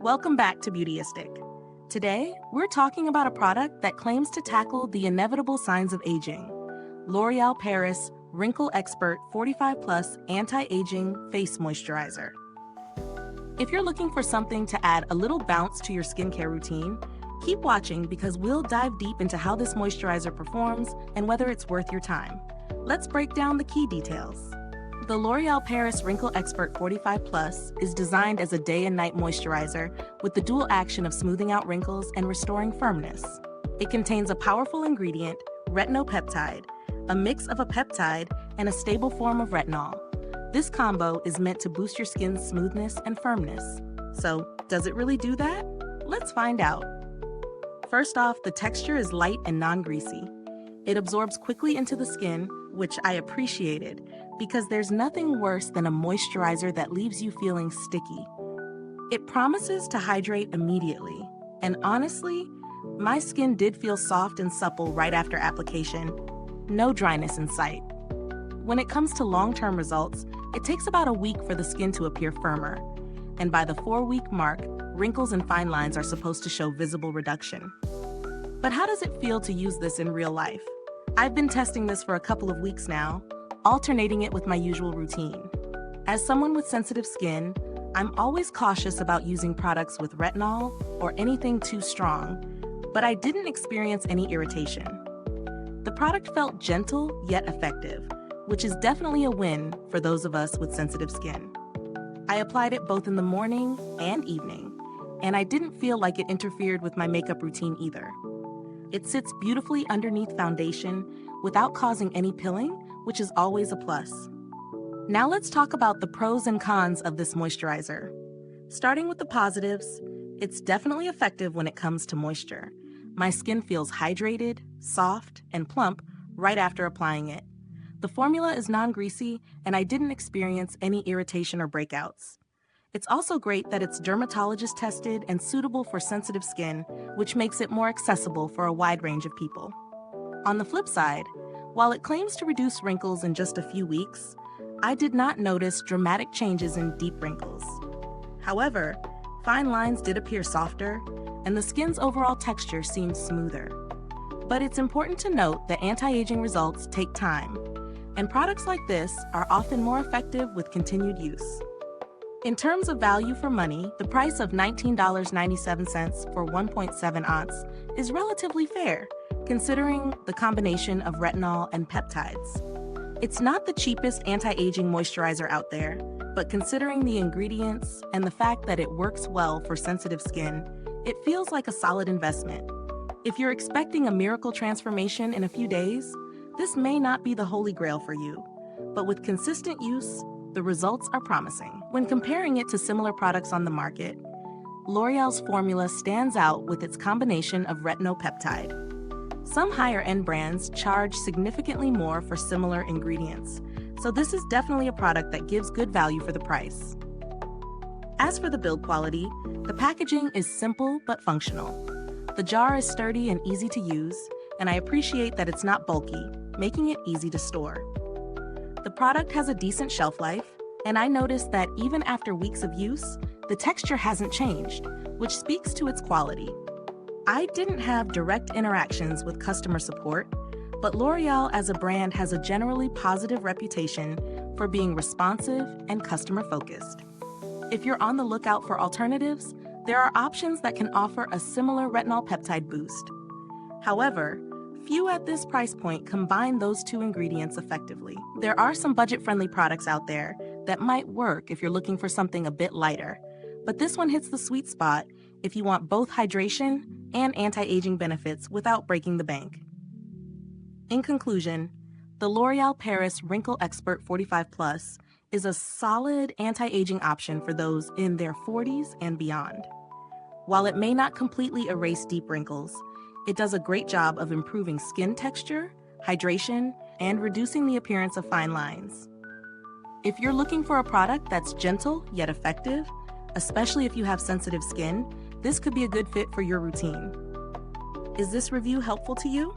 Welcome back to Beautyistic. Today, we're talking about a product that claims to tackle the inevitable signs of aging. L'Oreal Paris Wrinkle Expert 45+ Anti-Aging Face Moisturizer. If you're looking for something to add a little bounce to your skincare routine, keep watching because we'll dive deep into how this moisturizer performs and whether it's worth your time. Let's break down the key details. The L'Oreal Paris Wrinkle Expert 45+ is designed as a day and night moisturizer with the dual action of smoothing out wrinkles and restoring firmness. It contains a powerful ingredient, Retino-Peptide, a mix of a peptide and a stable form of retinol. This combo is meant to boost your skin's smoothness and firmness. So, does it really do that? Let's find out. First off, the texture is light and non-greasy. It absorbs quickly into the skin, which I appreciated, because there's nothing worse than a moisturizer that leaves you feeling sticky. It promises to hydrate immediately, and honestly, my skin did feel soft and supple right after application. No dryness in sight. When it comes to long-term results, it takes about a week for the skin to appear firmer, and by the 4-week mark, wrinkles and fine lines are supposed to show visible reduction. But how does it feel to use this in real life? I've been testing this for a couple of weeks now, alternating it with my usual routine. As someone with sensitive skin, I'm always cautious about using products with retinol or anything too strong, but I didn't experience any irritation. The product felt gentle yet effective, which is definitely a win for those of us with sensitive skin. I applied it both in the morning and evening, and I didn't feel like it interfered with my makeup routine either. It sits beautifully underneath foundation without causing any pilling, which is always a plus. Now let's talk about the pros and cons of this moisturizer. Starting with the positives, it's definitely effective when it comes to moisture. My skin feels hydrated, soft, and plump right after applying it. The formula is non-greasy, and I didn't experience any irritation or breakouts. It's also great that it's dermatologist tested and suitable for sensitive skin, which makes it more accessible for a wide range of people. On the flip side, while it claims to reduce wrinkles in just a few weeks, I did not notice dramatic changes in deep wrinkles. However, fine lines did appear softer, and the skin's overall texture seemed smoother. But it's important to note that anti-aging results take time, and products like this are often more effective with continued use. In terms of value for money, the price of $19.97 for 1.7 ounce is relatively fair, considering the combination of retinol and peptides. It's not the cheapest anti-aging moisturizer out there, but considering the ingredients and the fact that it works well for sensitive skin, it feels like a solid investment. If you're expecting a miracle transformation in a few days, this may not be the holy grail for you, but with consistent use, the results are promising. When comparing it to similar products on the market, L'Oreal's formula stands out with its combination of Retino-Peptide. Some higher-end brands charge significantly more for similar ingredients, so this is definitely a product that gives good value for the price. As for the build quality, the packaging is simple but functional. The jar is sturdy and easy to use, and I appreciate that it's not bulky, making it easy to store. The product has a decent shelf life, and I noticed that even after weeks of use, the texture hasn't changed, which speaks to its quality. I didn't have direct interactions with customer support, but L'Oreal as a brand has a generally positive reputation for being responsive and customer-focused. If you're on the lookout for alternatives, there are options that can offer a similar retinol peptide boost. However, few at this price point combine those two ingredients effectively. There are some budget-friendly products out there that might work if you're looking for something a bit lighter, but this one hits the sweet spot if you want both hydration and anti-aging benefits without breaking the bank. In conclusion, the L'Oreal Paris Wrinkle Expert 45+ is a solid anti-aging option for those in their 40s and beyond. While it may not completely erase deep wrinkles, it does a great job of improving skin texture, hydration, and reducing the appearance of fine lines. If you're looking for a product that's gentle yet effective, especially if you have sensitive skin, this could be a good fit for your routine. Is this review helpful to you?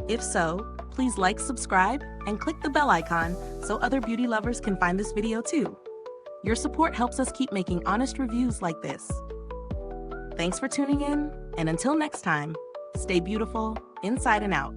If so, please like, subscribe, and click the bell icon so other beauty lovers can find this video too. Your support helps us keep making honest reviews like this. Thanks for tuning in, and until next time, stay beautiful inside and out.